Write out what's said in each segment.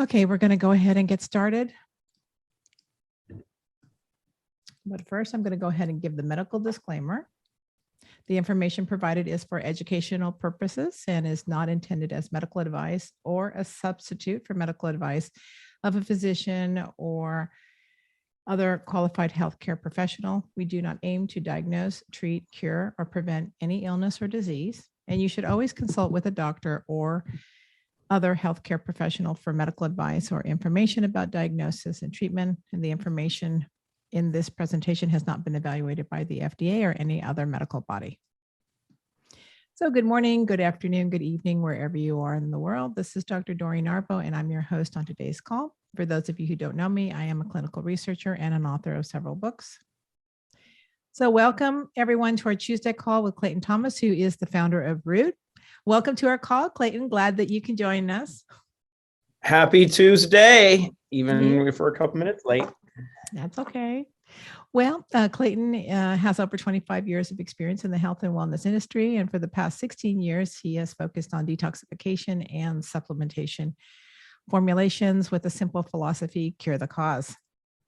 Okay, we're going to go ahead and get started. But first, I'm going to go ahead and give the medical disclaimer. The information provided is for educational purposes and is not intended as medical advice or a substitute for medical advice of a physician or other qualified healthcare professional. We do not aim to diagnose, treat, cure, or prevent any illness or disease. And you should always consult with a doctor or other healthcare professional for medical advice or information about diagnosis and treatment. And the information in this presentation has not been evaluated by the FDA or any other medical body. So good morning, good afternoon, good evening, wherever you are in the world. This is Dr. Doreen Arbo, and I'm your host on today's call. For those of you who don't know me, I am a clinical researcher and an author of several books. So welcome everyone to our Tuesday call with Clayton Thomas, who is the founder of Root. Welcome to our call, Clayton. Glad that you can join us. Happy Tuesday, even if we're a couple minutes late. That's okay. Well, Clayton has over 25 years of experience in the health and wellness industry. And for the past 16 years, he has focused on detoxification and supplementation formulations with a simple philosophy, cure the cause.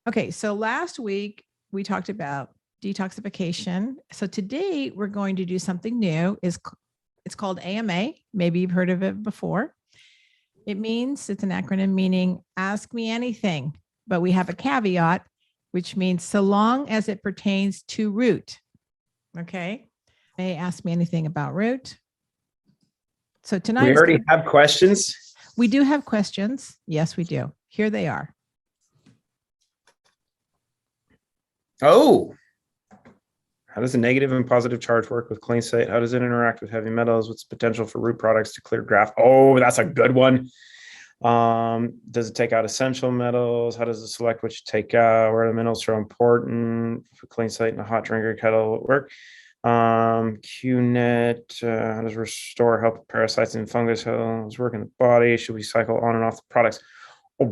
Okay, so last week we talked about detoxification. So today we're going to do something new. It's called AMA. Maybe you've heard of it before. It's an acronym meaning ask me anything, but we have a caveat, which means so long as it pertains to Root. Okay. May ask me anything about Root. So tonight we already have questions. We do have questions. Yes, we do. Here they are. Oh, how does the negative and positive charge work with CleanSlate? How does it interact with heavy metals? What's the potential for Root products to clear graph? Oh, that's a good one. Does it take out essential metals? How does it select what you take out? Where are the minerals so important for CleanSlate and a hot drinker kettle work? QNET, how does restore help parasites and fungus? How does it work in the body? Should we cycle on and off the products? All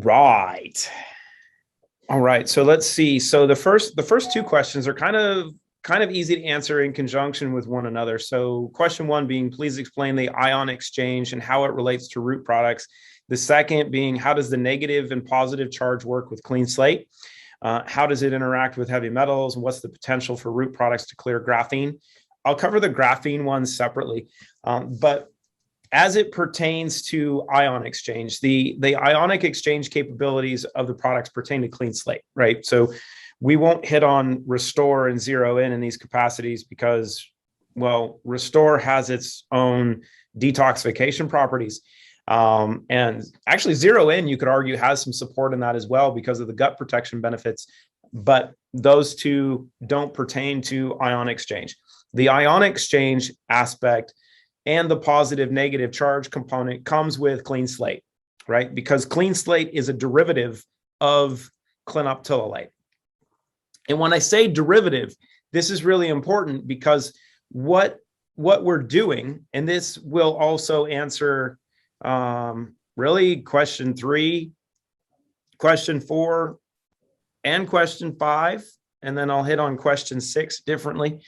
right. So let's see. So the first two questions are kind of easy to answer in conjunction with one another. So question one being, please explain the ion exchange and how it relates to Root products. The second being, how does the negative and positive charge work with CleanSlate? How does it interact with heavy metals? And what's the potential for Root products to clear graphene? I'll cover the graphene one separately. But as it pertains to ion exchange, the ionic exchange capabilities of the products pertain to CleanSlate, right? So we won't hit on restore and zero in these capacities because, well, restore has its own detoxification properties. And actually zero in, you could argue, has some support in that as well because of the gut protection benefits, but those two don't pertain to ion exchange. The ion exchange aspect and the positive negative charge component comes with CleanSlate, right? Because CleanSlate is a derivative of clinoptilolite. And when I say derivative, this is really important because what we're doing, and this will also answer really question 3, question 4, and question 5, and then I'll hit on question 6 differently.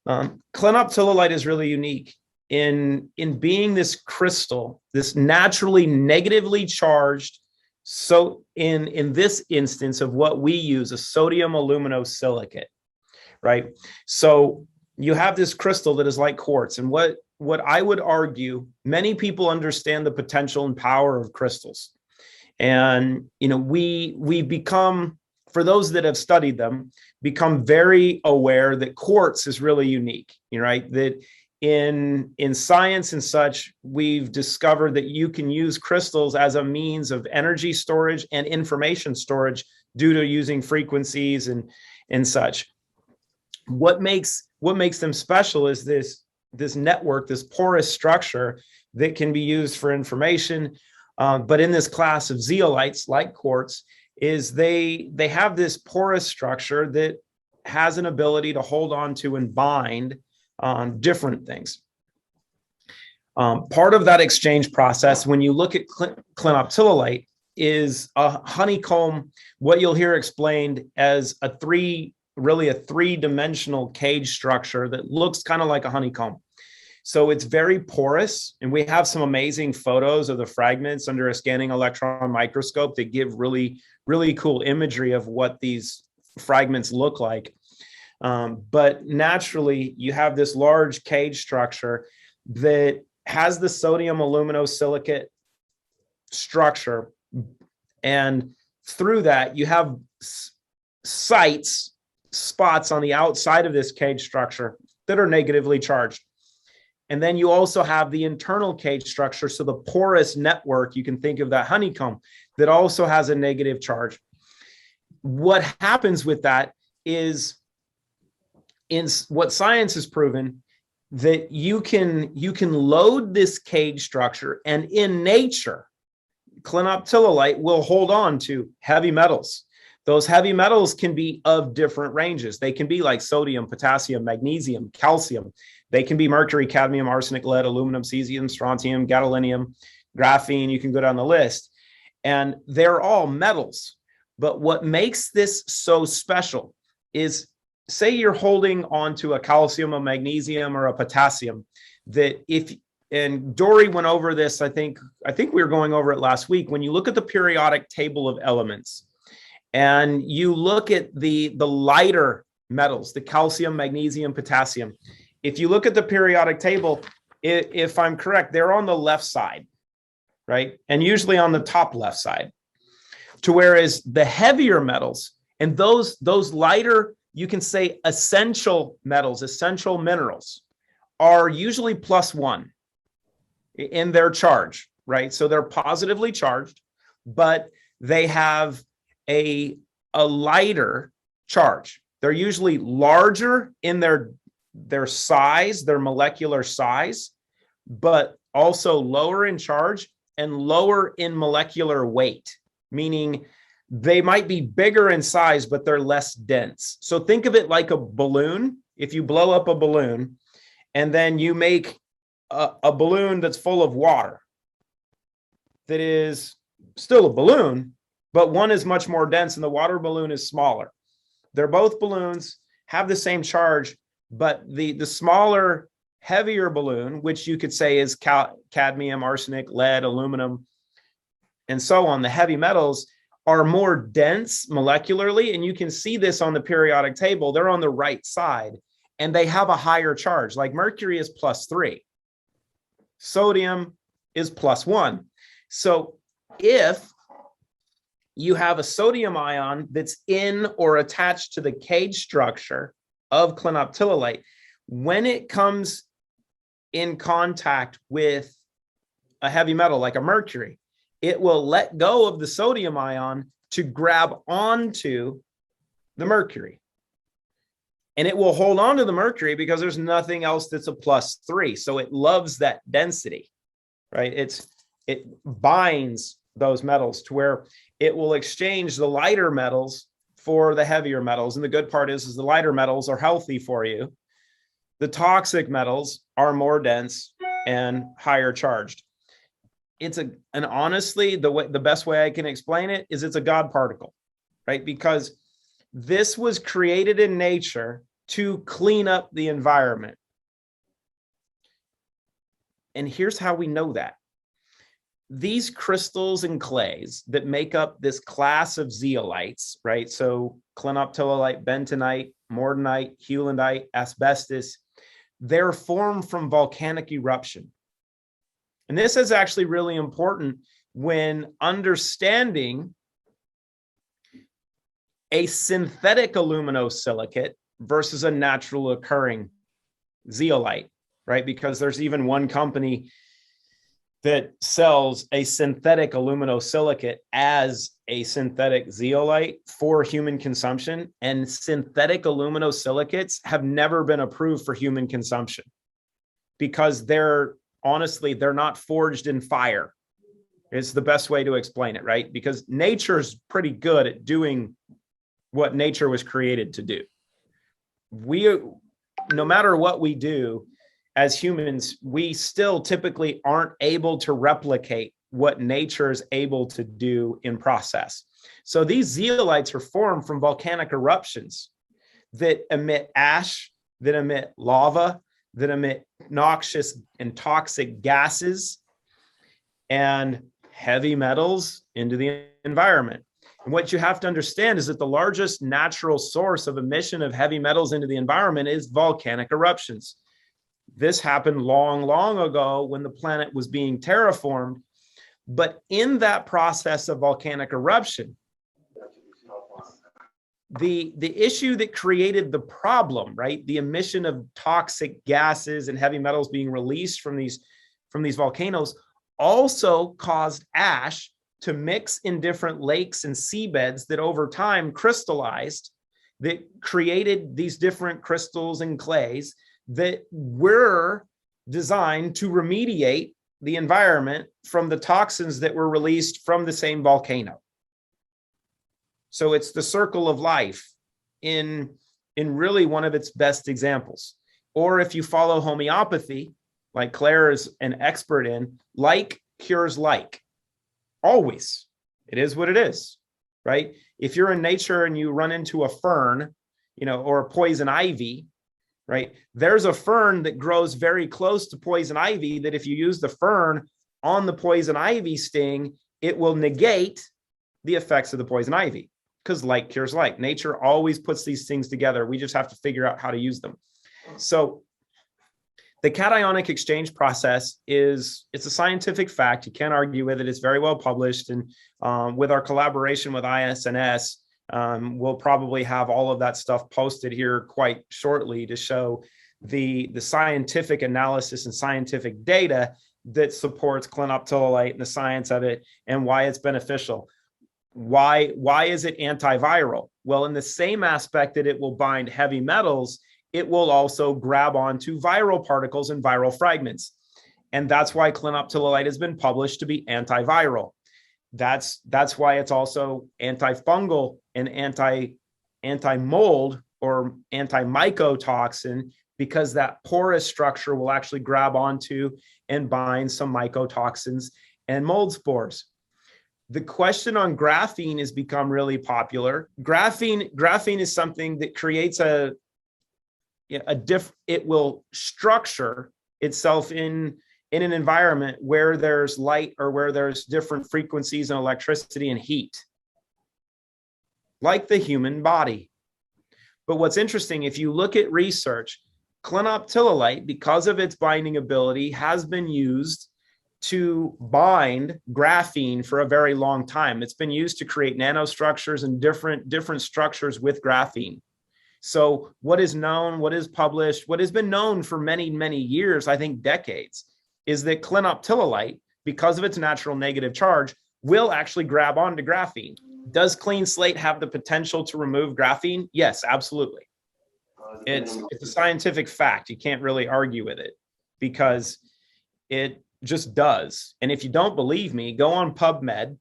Clinoptilolite is really unique in being this crystal, this naturally negatively charged. So in this instance of what we use, a sodium aluminosilicate, right? So you have this crystal that is like quartz, and what I would argue, many people understand the potential and power of crystals. And, we become, for those that have studied them, become very aware that quartz is really unique, right? That in science and such, we've discovered that you can use crystals as a means of energy storage and information storage due to using frequencies and such. What makes them special is this network, this porous structure that can be used for information. But in this class of zeolites, like quartz, is they have this porous structure that has an ability to hold on to and bind on different things. Part of that exchange process, when you look at clinoptilolite, is a honeycomb, what you'll hear explained as a three-dimensional cage structure that looks kind of like a honeycomb. So it's very porous, and we have some amazing photos of the fragments under a scanning electron microscope that give really, really cool imagery of what these fragments look like. But naturally, you have this large cage structure that has the sodium aluminosilicate structure. And through that, you have spots on the outside of this cage structure that are negatively charged. And then you also have the internal cage structure. So the porous network, you can think of that honeycomb, that also has a negative charge. What happens with that is, in what science has proven, that you can load this cage structure, and in nature, clinoptilolite will hold on to heavy metals. Those heavy metals can be of different ranges. They can be like sodium, potassium, magnesium, calcium. They can be mercury, cadmium, arsenic, lead, aluminum, cesium, strontium, gadolinium, graphene. You can go down the list. And they're all metals. But what makes this so special is, say you're holding onto a calcium, a magnesium, or a potassium, that if, and Dory went over this, I think we were going over it last week. When you look at the periodic table of elements and you look at the lighter metals, the calcium, magnesium, potassium, if you look at the periodic table, if I'm correct, they're on the left side, right? And usually on the top left side. To whereas the heavier metals and those lighter, you can say essential metals, essential minerals, are usually +1 in their charge, right? So they're positively charged, but they have a lighter charge. They're usually larger in their size, their molecular size, but also lower in charge and lower in molecular weight, meaning they might be bigger in size, but they're less dense. So think of it like a balloon. If you blow up a balloon and then you make a balloon that's full of water, that is still a balloon, but one is much more dense and the water balloon is smaller. They're both balloons, have the same charge, but the smaller, heavier balloon, which you could say is cadmium, arsenic, lead, aluminum, and so on, the heavy metals are more dense molecularly, and you can see this on the periodic table. They're on the right side, and they have a higher charge. Like mercury is +3. Sodium is +1. So if you have a sodium ion that's in or attached to the cage structure of clinoptilolite, when it comes in contact with a heavy metal like a mercury, it will let go of the sodium ion to grab onto the mercury. And it will hold on to the mercury because there's nothing else that's a +3. So it loves that density, right? It binds those metals to where it will exchange the lighter metals for the heavier metals. And the good part is the lighter metals are healthy for you. The toxic metals are more dense and higher charged. And honestly, the best way I can explain it is it's a God particle, right? Because this was created in nature to clean up the environment. And here's how we know that. These crystals and clays that make up this class of zeolites, right? So clinoptilolite, bentonite, mordanite, heulandite, asbestos, they're formed from volcanic eruption. And this is actually really important when understanding a synthetic aluminosilicate versus a natural occurring zeolite, right? Because there's even one company that sells a synthetic aluminosilicate as a synthetic zeolite for human consumption. And synthetic aluminosilicates have never been approved for human consumption because they're not forged in fire. It's the best way to explain it, right? Because nature's pretty good at doing what nature was created to do. No matter what we do as humans, we still typically aren't able to replicate what nature is able to do in process. So these zeolites are formed from volcanic eruptions that emit ash, that emit lava, that emit noxious and toxic gases and heavy metals into the environment. And what you have to understand is that the largest natural source of emission of heavy metals into the environment is volcanic eruptions. This happened long, long ago when the planet was being terraformed. But in that process of volcanic eruption, the issue that created the problem, right? The emission of toxic gases and heavy metals being released from these volcanoes also caused ash to mix in different lakes and seabeds that over time crystallized, that created these different crystals and clays that were designed to remediate the environment from the toxins that were released from the same volcano. So it's the circle of life in really one of its best examples. Or if you follow homeopathy, like Claire is an expert in, like cures like. Always. It is what it is, right? If you're in nature and you run into a fern, or a poison ivy, right? There's a fern that grows very close to poison ivy that if you use the fern on the poison ivy sting, it will negate the effects of the poison ivy, because like cures like. Nature always puts these things together. We just have to figure out how to use them. So the cationic exchange process it's a scientific fact. You can't argue with it. It's very well published. And with our collaboration with ISNS, we'll probably have all of that stuff posted here quite shortly to show the scientific analysis and scientific data that supports clinoptilolite and the science of it and why it's beneficial. Why is it antiviral? Well, in the same aspect that it will bind heavy metals, it will also grab onto viral particles and viral fragments. And that's why clinoptilolite has been published to be antiviral. That's why it's also antifungal and anti-mold or anti-mycotoxin, because that porous structure will actually grab onto and bind some mycotoxins and mold spores. The question on graphene has become really popular. Graphene is something that creates it will structure itself in an environment where there's light or where there's different frequencies and electricity and heat, like the human body. But what's interesting, if you look at research, clinoptilolite, because of its binding ability, has been used to bind graphene for a very long time. It's been used to create nanostructures and different structures with graphene. So what is known, what is published, what has been known for many, many years, I think decades, is that clinoptilolite, because of its natural negative charge, will actually grab onto graphene. Does CleanSlate have the potential to remove graphene? Yes, absolutely. It's a scientific fact. You can't really argue with it because it just does. And if you don't believe me, go on PubMed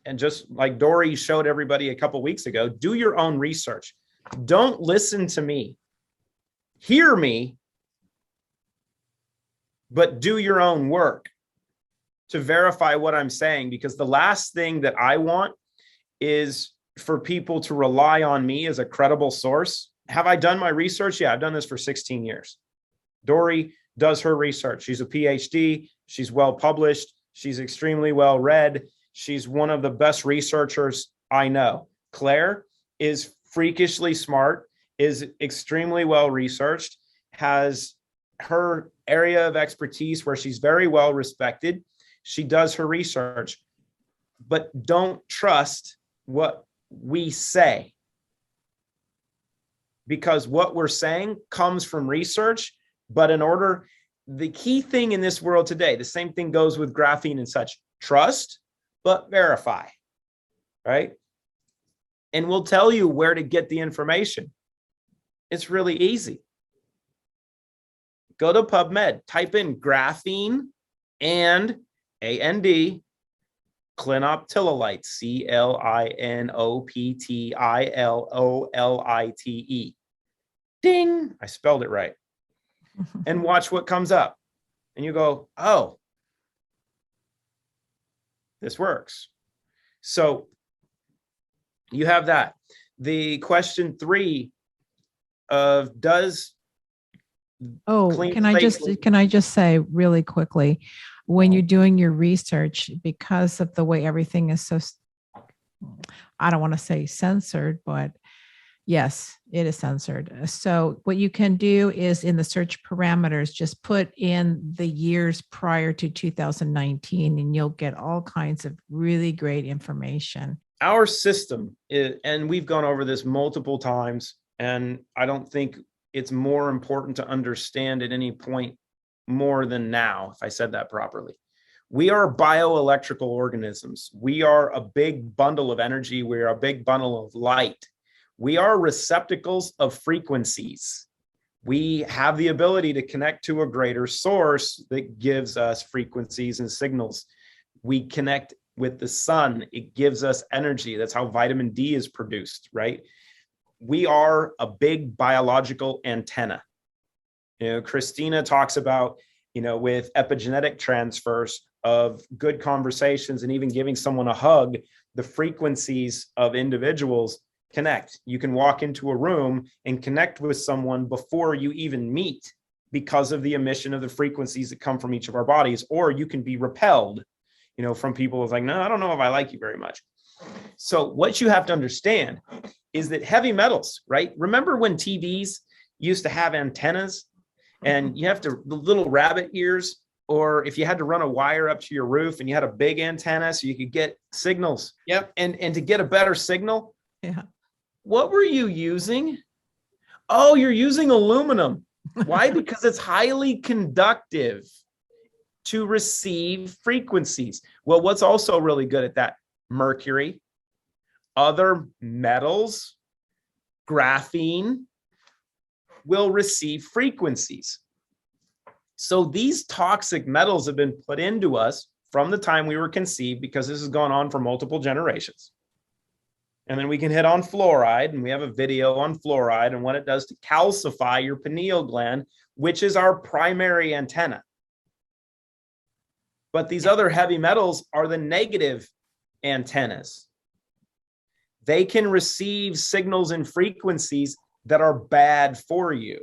and just like Dory showed everybody a couple of weeks ago, do your own research. Don't listen to me. Hear me, but do your own work to verify what I'm saying, because the last thing that I want is for people to rely on me as a credible source. Have I done my research? Yeah, I've done this for 16 years. Dory does her research. She's a PhD. She's well published. She's extremely well read. She's one of the best researchers I know. Claire is freakishly smart, is extremely well researched, has her area of expertise where she's very well respected. She does her research, but don't trust what we say, because what we're saying comes from research. But the key thing in this world today, the same thing goes with graphene and such, trust, but verify, right? And we'll tell you where to get the information. It's really easy. Go to PubMed, type in graphene and AND clinoptilolite, CLINOPTILOLITE. Ding, I spelled it right. And watch what comes up. And you go, oh, this works. So you have that. The question 3 of does Oh, Clean can I slate. just say really quickly, when you're doing your research, because of the way everything is so, I don't want to say censored, but yes, it is censored. So what you can do is in the search parameters, just put in the years prior to 2019 and you'll get all kinds of really great information. Our system is, and we've gone over this multiple times, and I don't think it's more important to understand at any point more than now, if I said that properly. We are bioelectrical organisms. We are a big bundle of energy. We are a big bundle of light. We are receptacles of frequencies. We have the ability to connect to a greater source that gives us frequencies and signals. We connect with the sun. It gives us energy. That's how vitamin D is produced, right? We are a big biological antenna. Christina talks about, with epigenetic transfers of good conversations and even giving someone a hug, the frequencies of individuals connect. You can walk into a room and connect with someone before you even meet because of the emission of the frequencies that come from each of our bodies, or you can be repelled, from people who's like, no, I don't know if I like you very much. So what you have to understand is that heavy metals, right? Remember when TVs used to have antennas and you have the little rabbit ears, or if you had to run a wire up to your roof and you had a big antenna so you could get signals. Yep. And to get a better signal. Yeah. What were you using? Oh, you're using aluminum. Why? Because it's highly conductive to receive frequencies. Well, what's also really good at that? Mercury, other metals, graphene will receive frequencies. So these toxic metals have been put into us from the time we were conceived, because this has gone on for multiple generations. And then we can hit on fluoride, and we have a video on fluoride and what it does to calcify your pineal gland, which is our primary antenna. But these other heavy metals are the negative antennas. They can receive signals and frequencies that are bad for you.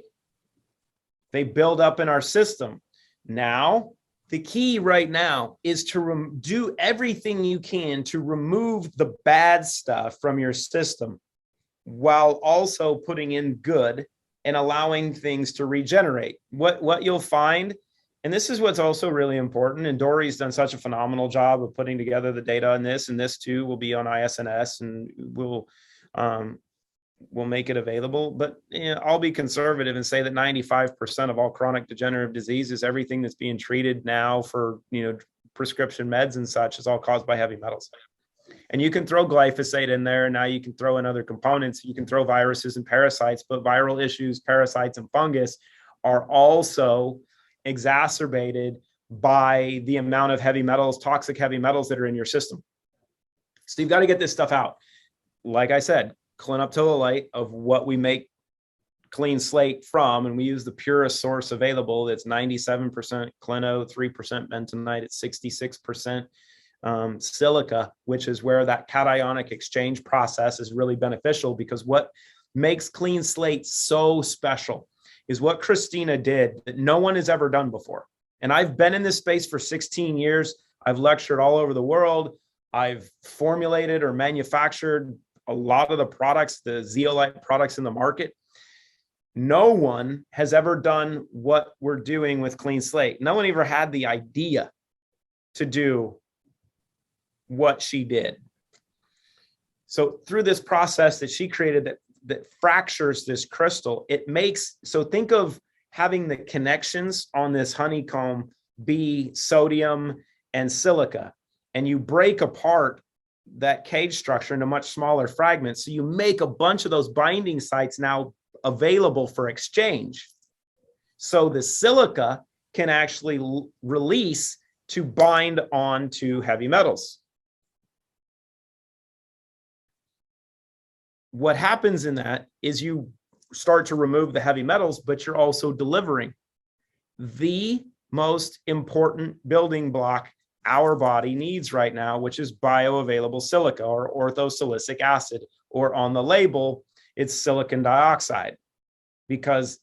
They build up in our system. Now, the key right now is to do everything you can to remove the bad stuff from your system while also putting in good and allowing things to regenerate. What you'll find, and this is what's also really important, and Dory's done such a phenomenal job of putting together the data on this, and this too will be on ISNS, and we'll make it available. But I'll be conservative and say that 95% of all chronic degenerative diseases, everything that's being treated now for prescription meds and such, is all caused by heavy metals. And you can throw glyphosate in there, and now you can throw in other components. You can throw viruses and parasites, but viral issues, parasites, and fungus are also exacerbated by the amount of heavy metals, toxic heavy metals that are in your system. So you've got to get this stuff out. Like I said, clinoptilolite of what we make CleanSlate from, and we use the purest source available. It's 97% clino, 3% bentonite, it's 66% silica, which is where that cationic exchange process is really beneficial, because what makes CleanSlate so special is what Christina did that no one has ever done before. And I've been in this space for 16 years. I've lectured all over the world. I've formulated or manufactured a lot of the products, the zeolite products in the market. No one has ever done what we're doing with CleanSlate. No one ever had the idea to do what she did. So through this process that she created that fractures this crystal, it makes, so think of having the connections on this honeycomb be sodium and silica, and you break apart that cage structure into much smaller fragments. So you make a bunch of those binding sites now available for exchange. So the silica can actually release to bind on to heavy metals. What happens in that is you start to remove the heavy metals, but you're also delivering the most important building block our body needs right now, which is bioavailable silica, or orthosilicic acid, or on the label, it's silicon dioxide, because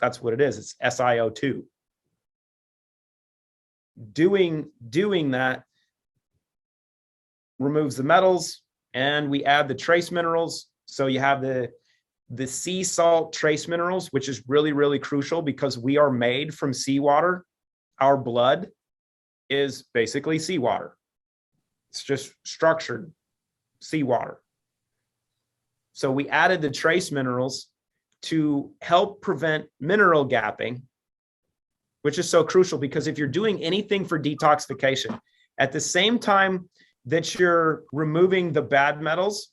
That's what it is. It's SiO2. Doing that removes the metals, and we add the trace minerals. So you have the sea salt trace minerals, which is really, really crucial because we are made from seawater. Our blood is basically seawater. It's just structured seawater. So we added the trace minerals to help prevent mineral gapping, which is so crucial because if you're doing anything for detoxification, at the same time that you're removing the bad metals,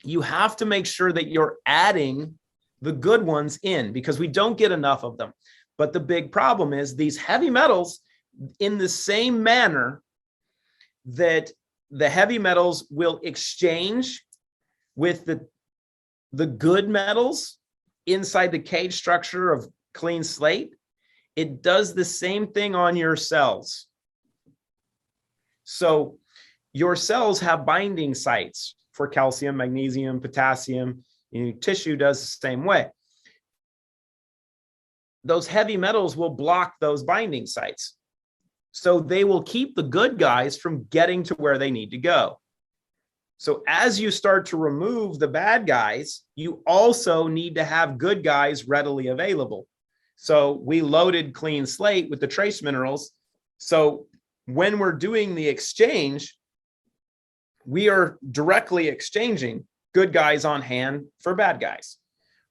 you have to make sure that you're adding the good ones in because we don't get enough of them. But the big problem is these heavy metals, in the same manner that the heavy metals will exchange with the good metals inside the cage structure of CleanSlate, it does the same thing on your cells. So your cells have binding sites for calcium, magnesium, potassium. Tissue does the same way. Those heavy metals will block those binding sites. So they will keep the good guys from getting to where they need to go. So as you start to remove the bad guys, you also need to have good guys readily available. So we loaded CleanSlate with the trace minerals. So when we're doing the exchange, we are directly exchanging good guys on hand for bad guys.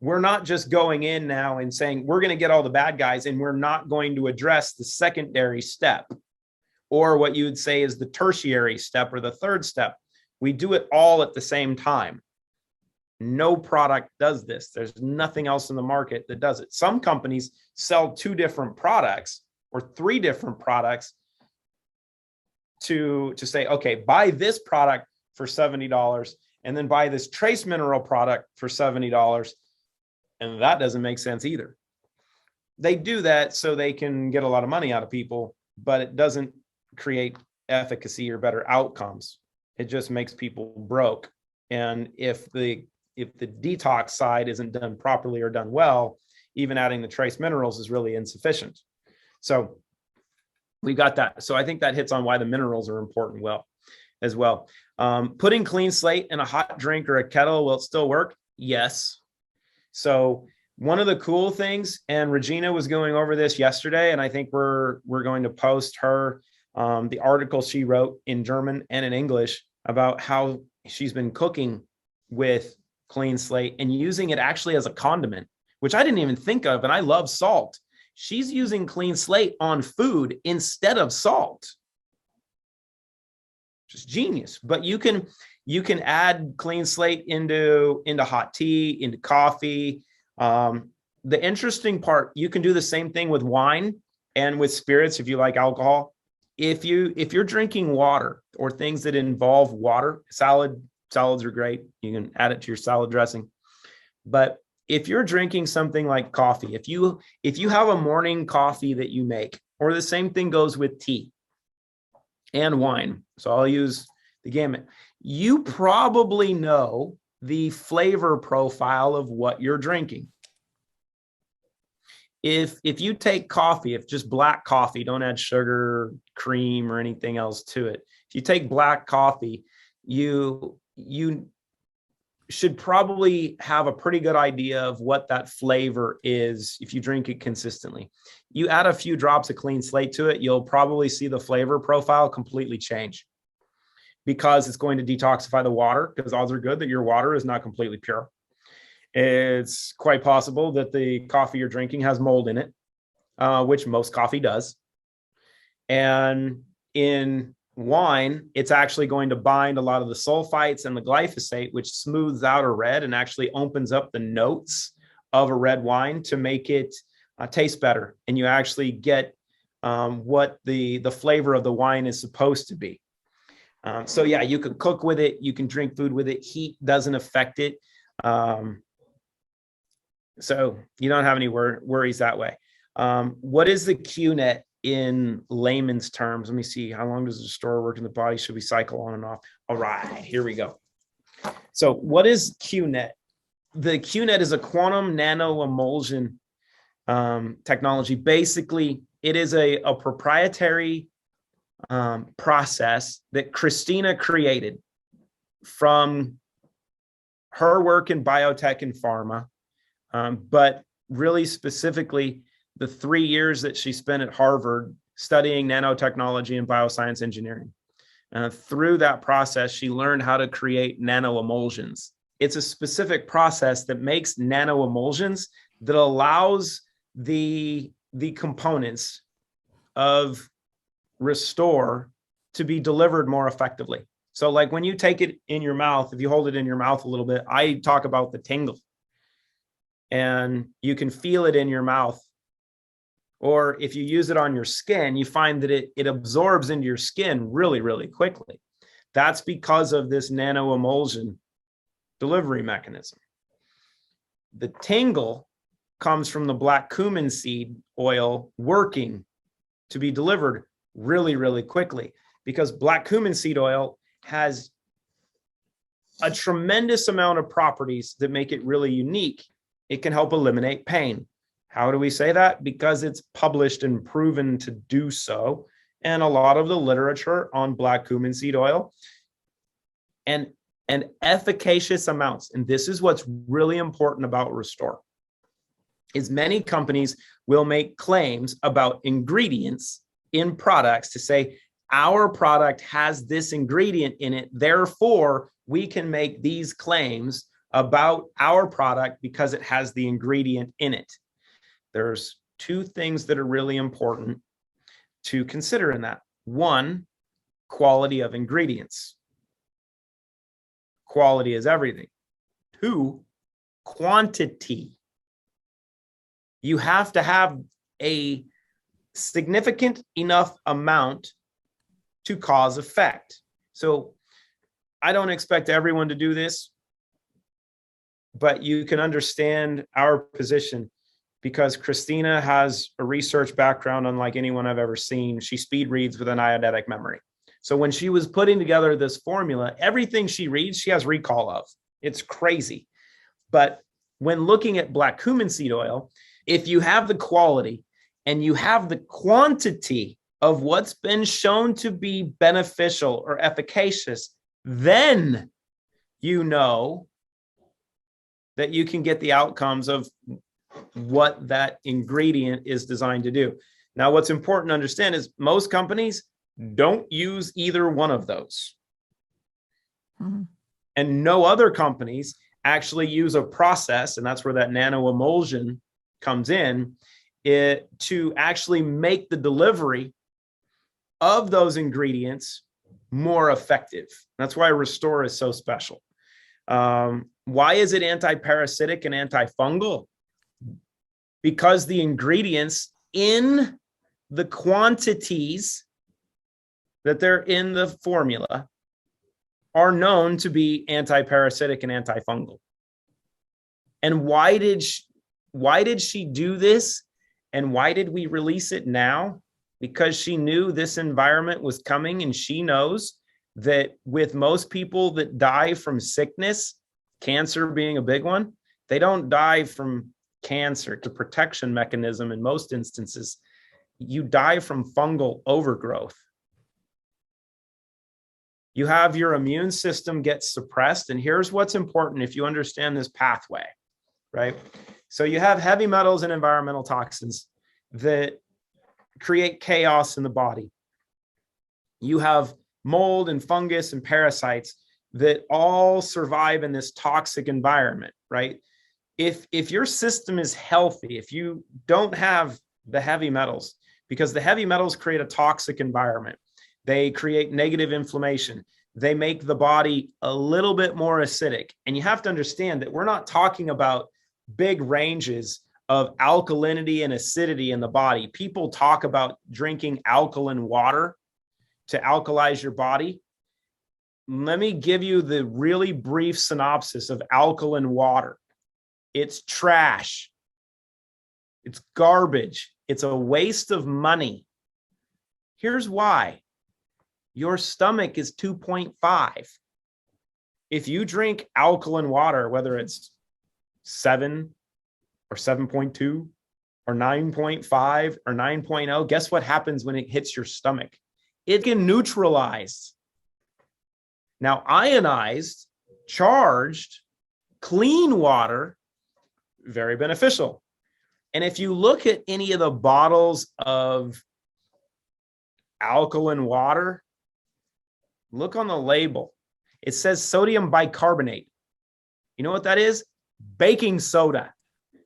We're not just going in now and saying, we're going to get all the bad guys and we're not going to address the secondary step, or what you would say is the tertiary step or the third step. We do it all at the same time. No product does this. There's nothing else in the market that does it. Some companies sell 2 different products or 3 different products to say, okay, buy this product for $70 and then buy this trace mineral product for $70. And that doesn't make sense either. They do that so they can get a lot of money out of people, but it doesn't create efficacy or better outcomes. It just makes people broke. And if the detox side isn't done properly or done well, even adding the trace minerals is really insufficient. So we got that. So I think that hits on why the minerals are important as well. Putting CleanSlate in a hot drink or a kettle, will it still work? Yes. So one of the cool things, and Regina was going over this yesterday, and I think we're going to post her the article she wrote in German and in English about how she's been cooking with CleanSlate and using it actually as a condiment, which I didn't even think of, and I love salt. She's using CleanSlate on food instead of salt. Just genius. But you can add CleanSlate into hot tea, into coffee. The interesting part, you can do the same thing with wine and with spirits if you like alcohol. If you're drinking water or things that involve water, salads are great. You can add it to your salad dressing. But if you're drinking something like coffee, if you have a morning coffee that you make, or the same thing goes with tea and wine. So I'll use the gamut. You probably know the flavor profile of what you're drinking. If you take coffee, if just black coffee, don't add sugar, cream, or anything else to it. If you take black coffee, you should probably have a pretty good idea of what that flavor is if you drink it consistently. You add a few drops of CleanSlate to it, you'll probably see the flavor profile completely change because it's going to detoxify the water, because odds are good that your water is not completely pure. It's quite possible that the coffee you're drinking has mold in it, which most coffee does. And in wine, it's actually going to bind a lot of the sulfites and the glyphosate, which smooths out a red and actually opens up the notes of a red wine to make it taste better. And you actually get what the flavor of the wine is supposed to be. So yeah, you can cook with it. You can drink food with it. Heat doesn't affect it. So you don't have any worries that way. What is the QNET in layman's terms? Let me see. How long does the store work in the body? Should we cycle on and off? All right, here we go. So what is QNET? The QNET is a quantum nano emulsion technology. Basically, it is a proprietary process that Christina created from her work in biotech and pharma, but really specifically the 3 years that she spent at Harvard studying nanotechnology and bioscience engineering. Through that process, she learned how to create nanoemulsions. It's a specific process that makes nanoemulsions that allows the components of Restore to be delivered more effectively. So like when you take it in your mouth, if you hold it in your mouth a little bit, I talk about the tingle, and you can feel it in your mouth. Or if you use it on your skin, you find that it absorbs into your skin really, really quickly. That's because of this nanoemulsion delivery mechanism. The tingle comes from the black cumin seed oil working to be delivered really, really quickly, because black cumin seed oil has a tremendous amount of properties that make it really unique. It can help eliminate pain. How do we say that? Because it's published and proven to do so. And a lot of the literature on black cumin seed oil and efficacious amounts. And this is what's really important about Restore, is many companies will make claims about ingredients in products to say, our product has this ingredient in it, therefore we can make these claims about our product because it has the ingredient in it. There's two things that are really important to consider in that. One, quality of ingredients. Quality is everything. Two, quantity. You have to have a significant enough amount to cause effect. So I don't expect everyone to do this, but you can understand our position because Christina has a research background unlike anyone I've ever seen. She speed reads with an eidetic memory. So when she was putting together this formula, everything she reads, she has recall of. It's crazy. But when looking at black cumin seed oil, if you have the quality and you have the quantity of what's been shown to be beneficial or efficacious, then you know that you can get the outcomes of what that ingredient is designed to do. Now, what's important to understand is most companies don't use either one of those. Mm-hmm. And no other companies actually use a process, and that's where that nanoemulsion comes in, to actually make the delivery of those ingredients more effective. That's why Restore is so special. Why is it anti-parasitic and antifungal? Because the ingredients in the quantities that they're in the formula are known to be anti-parasitic and antifungal. And why did she do this? And why did we release it now? Because she knew this environment was coming, and she knows that with most people that die from sickness, cancer being a big one, they don't die from cancer. It's a protection mechanism in most instances. You die from fungal overgrowth. You have your immune system get suppressed. And here's what's important if you understand this pathway, right? So you have heavy metals and environmental toxins that create chaos in the body. You have mold and fungus and parasites that all survive in this toxic environment, right? If your system is healthy, if you don't have the heavy metals, because the heavy metals create a toxic environment, they create negative inflammation, they make the body a little bit more acidic. And you have to understand that we're not talking about big ranges of alkalinity and acidity in the body. People talk about drinking alkaline water to alkalize your body. Let me give you the really brief synopsis of alkaline water. It's trash. It's garbage. It's a waste of money. Here's why. Your stomach is 2.5. If you drink alkaline water, whether it's 7 or 7.2 or 9.5 or 9.0, guess what happens when it hits your stomach? It can neutralize. Now, ionized, charged, clean water, very beneficial. And if you look at any of the bottles of alkaline water, look on the label. It says sodium bicarbonate. You know what that is? Baking soda.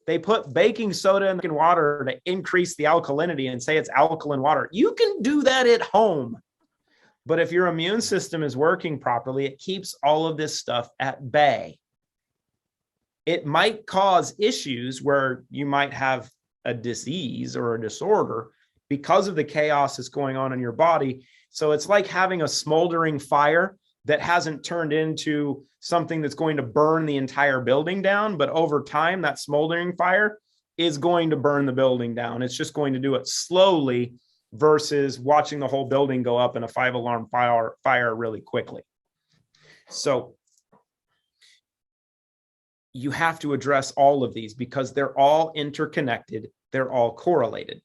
They put baking soda in water to increase the alkalinity and say it's alkaline water. You can do that at home. But if your immune system is working properly, it keeps all of this stuff at bay. It might cause issues where you might have a disease or a disorder because of the chaos that's going on in your body. So it's like having a smoldering fire that hasn't turned into something that's going to burn the entire building down. But over time, that smoldering fire is going to burn the building down. It's just going to do it slowly versus watching the whole building go up in a 5-alarm fire really quickly. So you have to address all of these because they're all interconnected. They're all correlated.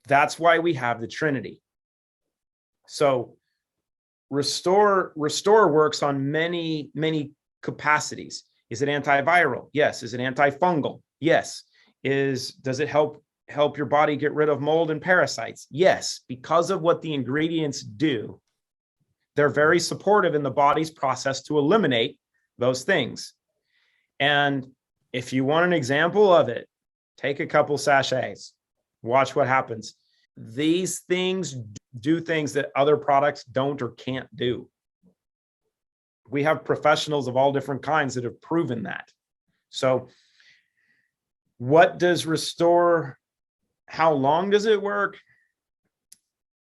That's why we have the Trinity. So Restore works on many capacities. Is it antiviral? Yes. Is it antifungal? Yes. Does it help your body get rid of mold and parasites? Yes. Because of what the ingredients do, they're very supportive in the body's process to eliminate those things. And if you want an example of it, take a couple sachets, watch what happens. These things do things that other products don't or can't do. We have professionals of all different kinds that have proven that. So what does Restore, how long does it work?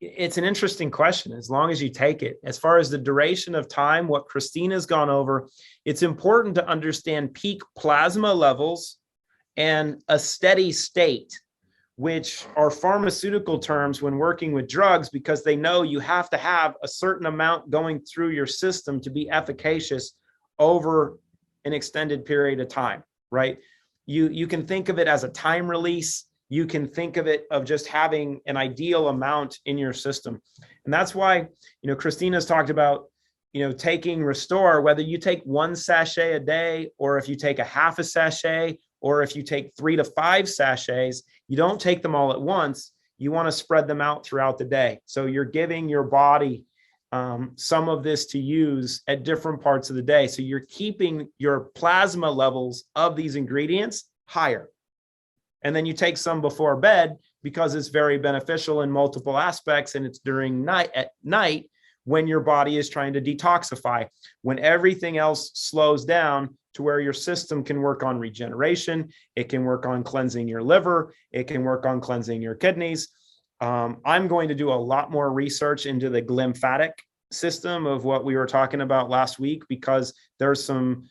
It's an interesting question, as long as you take it. As far as the duration of time, what Christina's gone over, it's important to understand peak plasma levels and a steady state, which are pharmaceutical terms when working with drugs, because they know you have to have a certain amount going through your system to be efficacious over an extended period of time, right? You can think of it as a time release. You can think of it of just having an ideal amount in your system. And that's why, Christina's talked about, taking Restore, whether you take 1 sachet a day, or if you take a half a sachet, or if you take 3 to 5 sachets, you don't take them all at once. You want to spread them out throughout the day. So you're giving your body some of this to use at different parts of the day. So you're keeping your plasma levels of these ingredients higher. And then you take some before bed because it's very beneficial in multiple aspects. And it's at night when your body is trying to detoxify, when everything else slows down to where your system can work on regeneration. It can work on cleansing your liver. It can work on cleansing your kidneys. I'm going to do a lot more research into the glymphatic system of what we were talking about last week, because there's some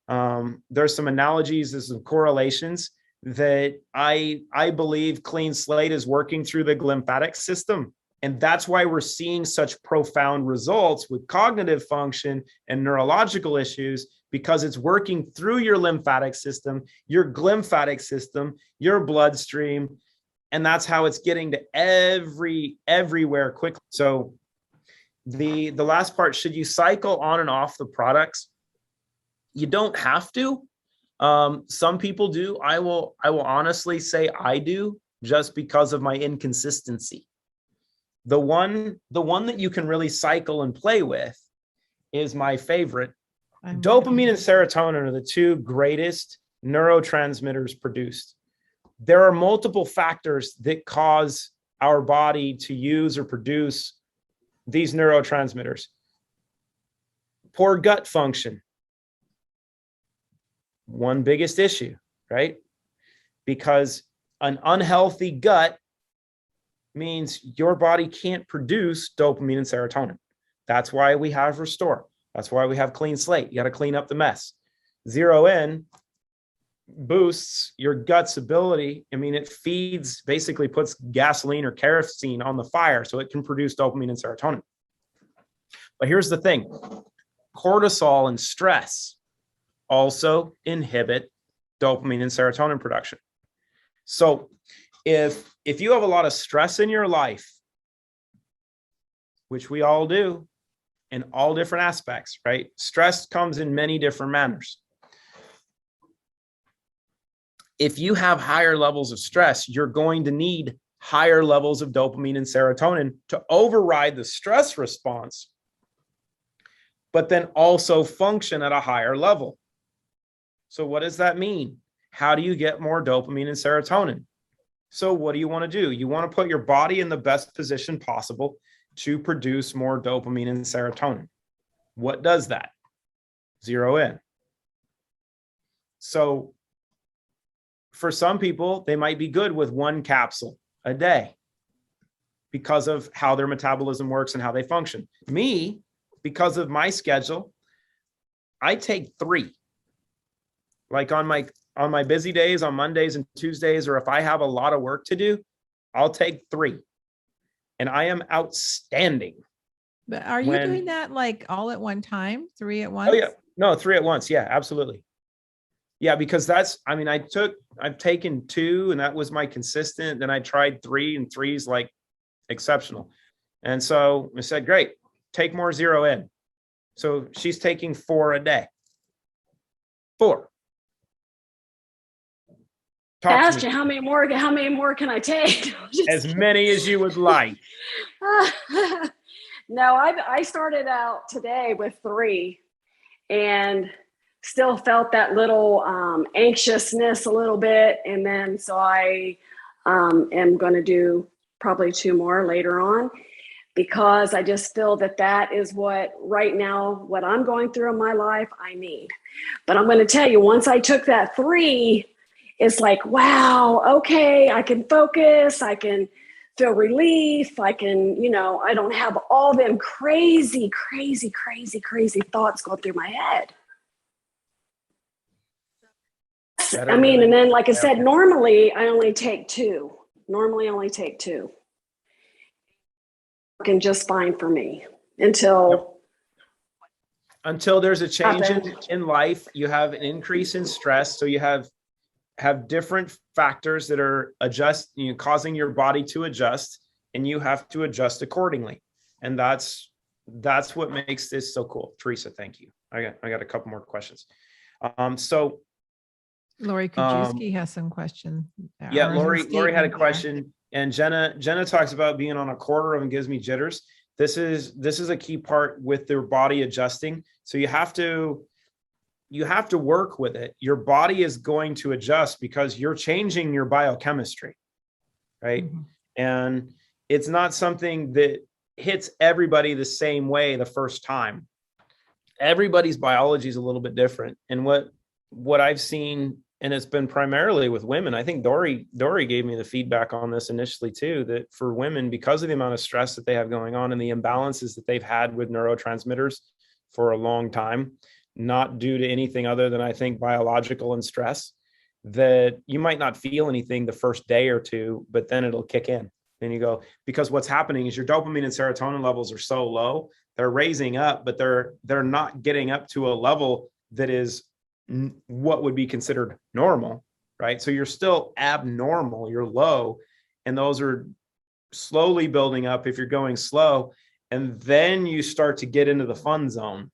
analogies, there's some correlations that I believe CleanSlate is working through the glymphatic system. And that's why we're seeing such profound results with cognitive function and neurological issues, because it's working through your lymphatic system, your glymphatic system, your bloodstream. And that's how it's getting to everywhere quickly. So the last part, should you cycle on and off the products? You don't have to. Some people do. I will honestly say I do, just because of my inconsistency. The one that you can really cycle and play with is my favorite. Dopamine and serotonin are the 2 greatest neurotransmitters produced. There are multiple factors that cause our body to use or produce these neurotransmitters. Poor gut function. One biggest issue, right? Because an unhealthy gut means your body can't produce dopamine and serotonin. That's why we have Restore. That's why we have CleanSlate. You got to clean up the mess. Zero In boosts your gut's ability. I mean, it basically puts gasoline or kerosene on the fire so it can produce dopamine and serotonin. But here's the thing. Cortisol and stress also inhibit dopamine and serotonin production. So if you have a lot of stress in your life, which we all do in all different aspects, right? Stress comes in many different manners. If you have higher levels of stress, you're going to need higher levels of dopamine and serotonin to override the stress response, but then also function at a higher level. So what does that mean? How do you get more dopamine and serotonin? So what do you want to do? You want to put your body in the best position possible to produce more dopamine and serotonin. What does that? Zero in. So for some people, they might be good with 1 capsule a day because of how their metabolism works and how they function. Me, because of my schedule, I take 3. Like on my busy days, on Mondays and Tuesdays, or if I have a lot of work to do, I'll take 3. And I am outstanding. But are you doing that like all at one time, 3 at once? Oh yeah, no, 3 at once. Yeah, absolutely. Yeah, because I've taken 2 and that was my consistent. Then I tried 3 and 3 is like exceptional. And so I said, great, take more zero in. So she's taking 4 a day. 4. I asked you how many more can I take? As many as you would like. No, I started out today with 3 and still felt that little anxiousness a little bit. And then so I am going to do probably 2 more later on, because I just feel that is what right now, what I'm going through in my life, I need. But I'm going to tell you, once I took that 3, it's like, wow, okay, I can focus, I can feel relief, I can, I don't have all them crazy thoughts going through my head. And then, like I said, normally I only take 2. Working just fine for me until there's a change in life. You have an increase in stress, so you have different factors that are causing your body to adjust, and you have to adjust accordingly. And that's what makes this so cool. Teresa, thank you. I got a couple more questions. So Lori Kujewski has some questions. Yeah, Lori had a question, and Jenna talks about being on a quarter of and gives me jitters. This is a key part with their body adjusting. So you have to work with it. Your body is going to adjust because you're changing your biochemistry, right? Mm-hmm. And it's not something that hits everybody the same way the first time. Everybody's biology is a little bit different. And what I've seen, and it's been primarily with women, I think Dory gave me the feedback on this initially too, that for women, because of the amount of stress that they have going on and the imbalances that they've had with neurotransmitters for a long time, not due to anything other than I think biological and stress, that you might not feel anything the first day or 2, but then it'll kick in. Then you go, because what's happening is your dopamine and serotonin levels are so low, they're raising up, but they're not getting up to a level that is what would be considered normal, right? So you're still abnormal, you're low, and those are slowly building up if you're going slow. And then you start to get into the fun zone.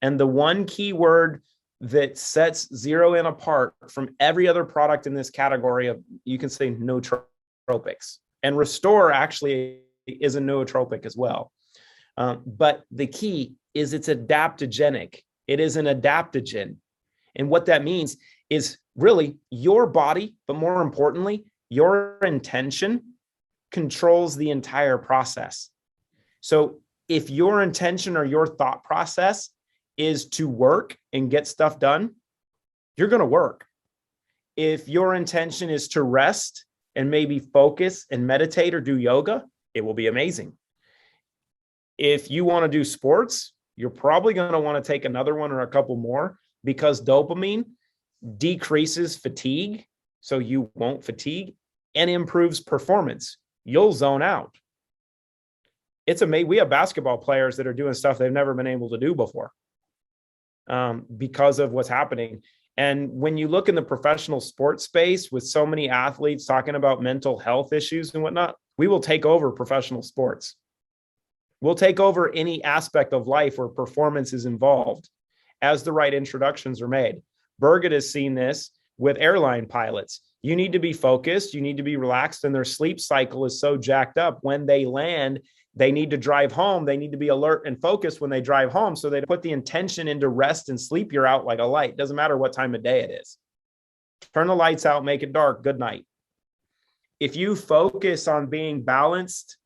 And the one key word that sets zero in apart from every other product in this category of, you can say, nootropics. And Restore actually is a nootropic as well. But the key is it's adaptogenic. It is an adaptogen. And what that means is really your body, but more importantly, your intention controls the entire process. So if your intention or your thought process is to work and get stuff done, you're going to work. If your intention is to rest and maybe focus and meditate or do yoga, it will be amazing. If you want to do sports, you're probably going to want to take another one or a couple more, because dopamine decreases fatigue, so you won't fatigue, and improves performance. You'll zone out. It's amazing. We have basketball players that are doing stuff they've never been able to do before. Because of what's happening. And when you look in the professional sports space with so many athletes talking about mental health issues and whatnot, we will take over professional sports. We'll take over any aspect of life where performance is involved as the right introductions are made. Birgit has seen this with airline pilots. You need to be focused, you need to be relaxed, and their sleep cycle is so jacked up. When they land, they need to drive home. They need to be alert and focused when they drive home. So they put the intention into rest and sleep. You're out like a light. Doesn't matter what time of day it is. Turn the lights out, make it dark. Good night. If you focus on being balanced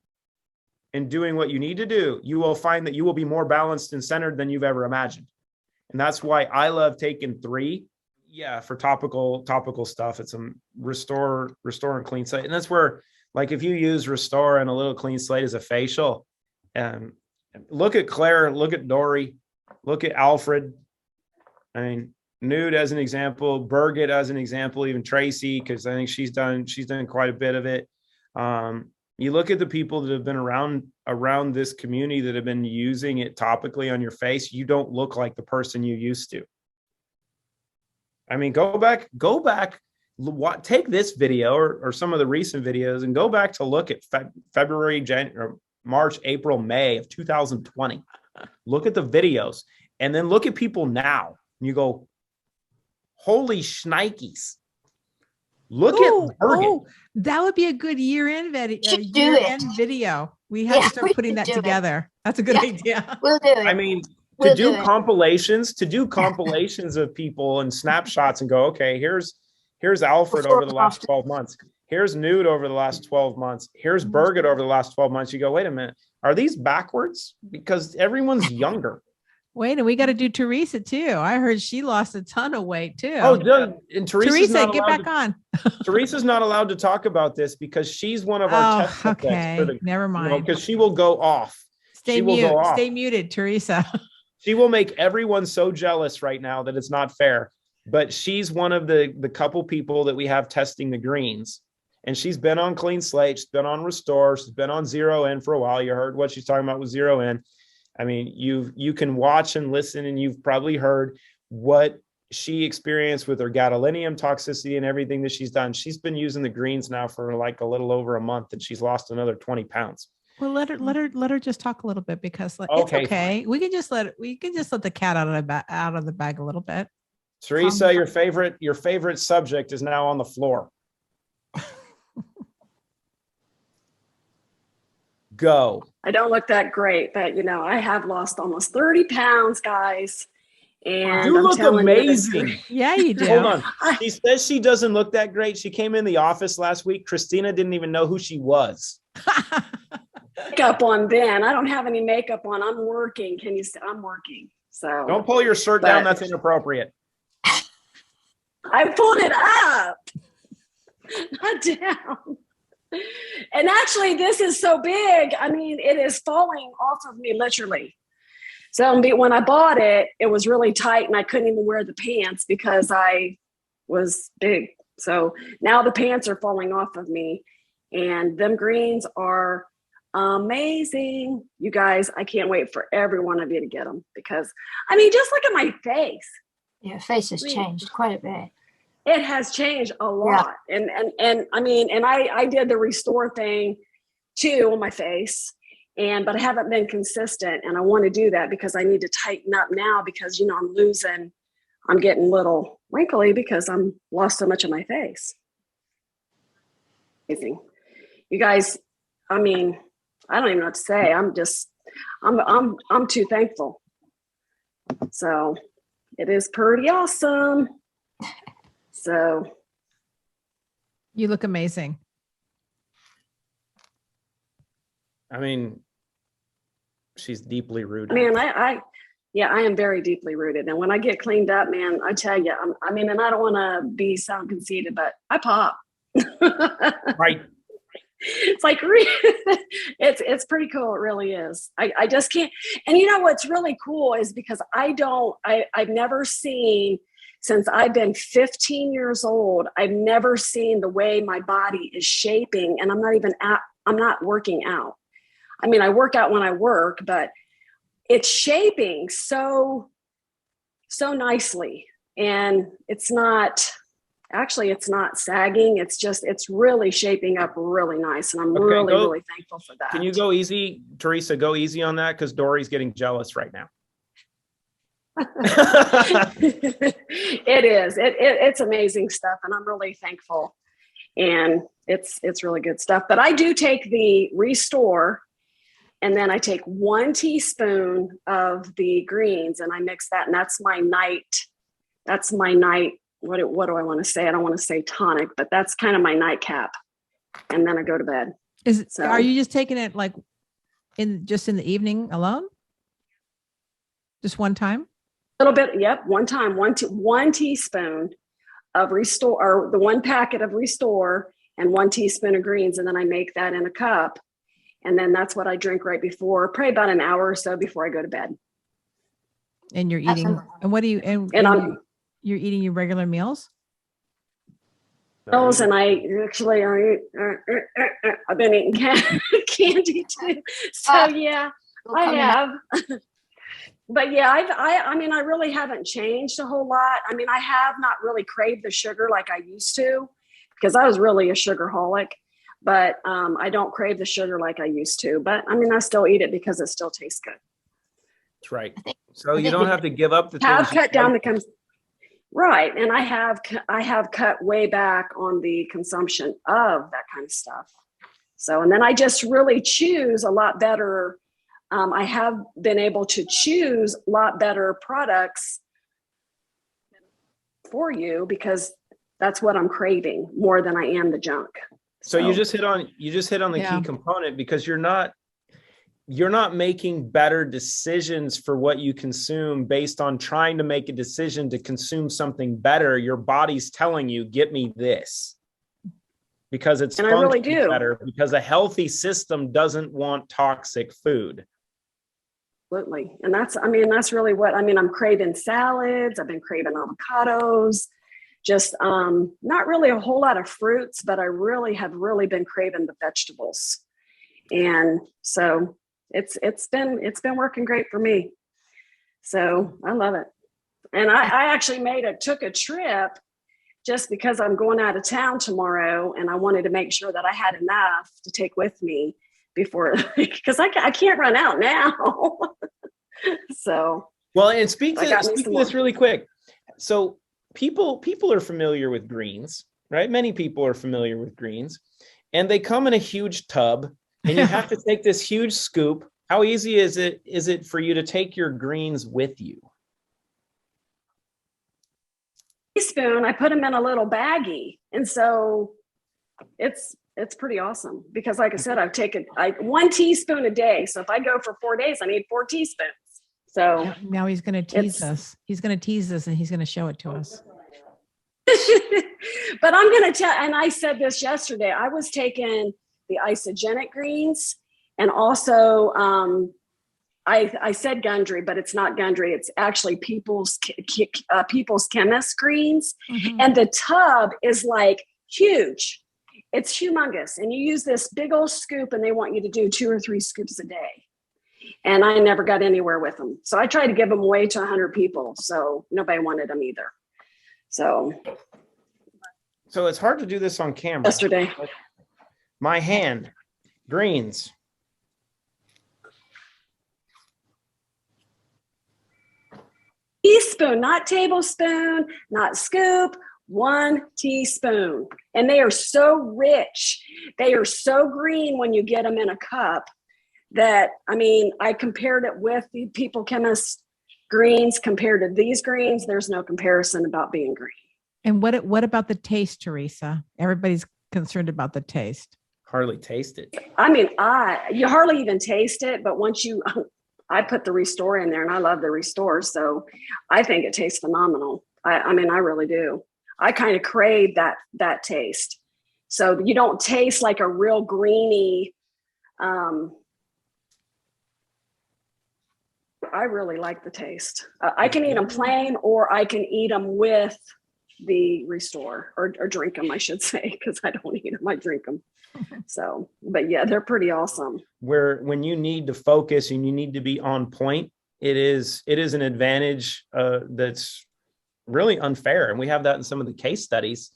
and doing what you need to do, you will find that you will be more balanced and centered than you've ever imagined. And that's why I love taking 3. Yeah, for topical stuff, it's a restore and CleanSlate. And that's where, like, if you use restore and a little CleanSlate as a facial, look at Claire, look at Dory, look at Alfred. I mean, Nude as an example, Birgit as an example, even Tracy, because I think she's done quite a bit of it. You look at the people that have been around this community that have been using it topically on your face, you don't look like the person you used to. I mean, go back, take this video or some of the recent videos and go back to look at February, January, March, April, May of 2020. Look at the videos and then look at people now. And you go, holy shnikes. Look at Birgit. Oh, that would be a good year-end video. We have to start putting that together. That's a good idea. We'll do it. I mean, to do compilations of people and snapshots and go, okay, here's Alfred over the last 12 months. Here's Nude over the last 12 months. Here's Birgit over the last 12 months. You go, wait a minute, are these backwards? Because everyone's younger. Wait, and we got to do Teresa too. I heard she lost a ton of weight too. Oh, and Teresa, get back on. Teresa's not allowed to talk about this because she's one of our test subjects. Okay, never mind. Because she will go off. Stay muted, Teresa. She will make everyone so jealous right now that it's not fair. But she's one of the couple people that we have testing the greens. And she's been on CleanSlate, she's been on Restore, she's been on Zero In for a while. You heard what she's talking about with Zero In. I mean, you can watch and listen, and you've probably heard what she experienced with her gadolinium toxicity and everything that she's done. She's been using the greens now for like a little over a month, and she's lost another 20 pounds. Well, let her just talk a little bit because it's okay. We can just let the cat out of the bag a little bit. Teresa, your favorite subject is now on the floor. Go. I don't look that great, but I have lost almost 30 pounds, guys. And you look amazing. Yeah, you do. Hold on. She says she doesn't look that great. She came in the office last week. Christina didn't even know who she was. Makeup on, Ben. I don't have any makeup on. I'm working. Can you see? I'm working. So don't pull your shirt down. That's inappropriate. I pulled it up, not down. And actually, this is so big. I mean, it is falling off of me literally. So when I bought it, it was really tight and I couldn't even wear the pants because I was big. So now the pants are falling off of me, and them greens are amazing. You guys, I can't wait for every one of you to get them because, I mean, just look at my face. Yeah, face has changed quite a bit. It has changed a lot. Yeah. And I mean, and I did the Restore thing too on my face, but I haven't been consistent, and I want to do that because I need to tighten up now because, I'm getting a little wrinkly because I'm lost so much of my face. Amazing. You guys, I mean, I don't even know what to say. I'm too thankful. So it is pretty awesome. So you look amazing. I mean, she's deeply rooted. Man, I am very deeply rooted. And when I get cleaned up, man, I tell you, and I don't want to sound conceited, but I pop. Right. It's like, it's pretty cool. It really is. I just can't. And what's really cool is because I've never seen, since I've been 15 years old, I've never seen the way my body is shaping, and I'm not working out. I mean, I work out when I work, but it's shaping so nicely. and it's not sagging. It's really shaping up really nice. And I'm really thankful for that. Can you go easy, Teresa, go easy on that? Because Dory's getting jealous right now. It is. It's amazing stuff. And I'm really thankful. And it's really good stuff. But I do take the Restore, and then I take 1 teaspoon of the greens and I mix that. And that's my night. What do I want to say? I don't want to say tonic, but that's kind of my nightcap. And then I go to bed. Are you just taking it like in the evening alone? Just one time? A little bit. Yep. One time, 1 teaspoon of Restore, or the 1 packet of Restore, and 1 teaspoon of greens. And then I make that in a cup. And then that's what I drink right before, probably about an hour or so before I go to bed. And you're eating, and what do you, you're eating your regular meals? And I actually, I've been eating candy too. So yeah, I have. But yeah, I mean, I really haven't changed a whole lot. I mean, I have not really craved the sugar like I used to, because I was really a sugarholic. But I don't crave the sugar like I used to. But I mean, I still eat it because it still tastes good. That's right. So you don't have to give up the things. Have cut down the right, and I have cut way back on the consumption of that kind of stuff. So, and then I just really choose a lot better. I have been able to choose a lot better products for you because that's what I'm craving more than I am the junk. So you just hit on the key component, because you're not making better decisions for what you consume based on trying to make a decision to consume something better. Your body's telling you, get me this, because it's functioning better, because a healthy system doesn't want toxic food. Absolutely. And that's really what, I'm craving salads. I've been craving avocados, just not really a whole lot of fruits, but I have been craving the vegetables. And so it's been working great for me. So I love it. And I actually took a trip just because I'm going out of town tomorrow, and I wanted to make sure that I had enough to take with me before, because I can't run out now. So, well, and speak to this really quick. So people are familiar with greens, right? Many people are familiar with greens, and they come in a huge tub, and you have to take this huge scoop. How easy is it for you to take your greens with you? Teaspoon, I put them in a little baggie, and so it's pretty awesome, because like I said, I've taken 1 teaspoon a day. So if I go for 4 days, I need 4 teaspoons. So now he's going to tease us. He's going to tease us, and he's going to show it to us. But I'm going to tell, and I said this yesterday, I was taking the isogenic greens, and also I said Gundry, but it's not Gundry. It's actually People's Chemist greens. Mm-hmm. And the tub is like huge. It's humongous. And you use this big old scoop, and they want you to do 2 or 3 scoops a day. And I never got anywhere with them. So I tried to give them away to 100 people. So nobody wanted them either. So it's hard to do this on camera. Yesterday. My hand, greens. Teaspoon, not tablespoon, not scoop, 1 teaspoon. And they are so rich. They are so green when you get them in a cup that, I compared it with the People Chemist greens compared to these greens. There's no comparison about being green. And what about the taste, Teresa? Everybody's concerned about the taste. Hardly taste it. You hardly even taste it, but once I put the Restore in there, and I love the Restore. So I think it tastes phenomenal. I really do. I kind of crave that taste. So you don't taste like a real greeny. I really like the taste. I can eat them plain, or I can eat them with the Restore, or drink them, I should say, because I don't eat them, I drink them. So, but yeah, they're pretty awesome. When you need to focus and you need to be on point, it is an advantage that's really unfair. And we have that in some of the case studies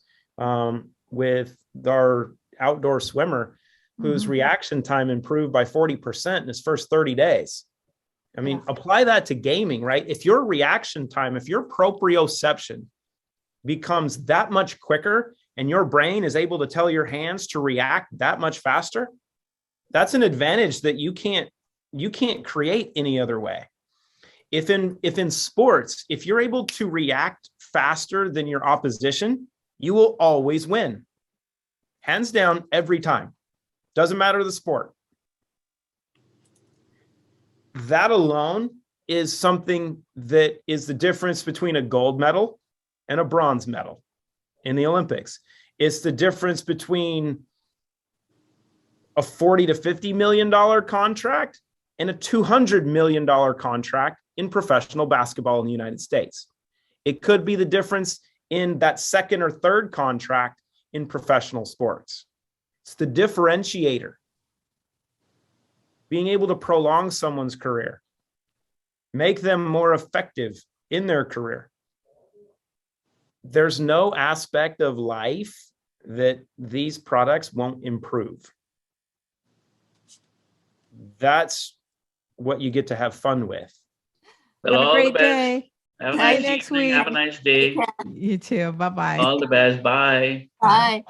with our outdoor swimmer whose reaction time improved by 40% in his first 30 days. I mean, apply that to gaming, right? If your reaction time, if your proprioception becomes that much quicker and your brain is able to tell your hands to react that much faster, that's an advantage that you can't create any other way. If in sports, if you're able to react faster than your opposition, you will always win. Hands down, every time. Doesn't matter the sport. That alone is something that is the difference between a gold medal and a bronze medal in the Olympics. It's the difference between a $40 to $50 million contract and a $200 million contract in professional basketball in the United States. It could be the difference in that second or third contract in professional sports. It's the differentiator. Being able to prolong someone's career, make them more effective in their career. There's no aspect of life that these products won't improve. That's what you get to have fun with. Well, Have a all great the best. day. Have a See you nice next evening. week. Have a nice day. You too. Bye-bye. All the best. Bye. Bye.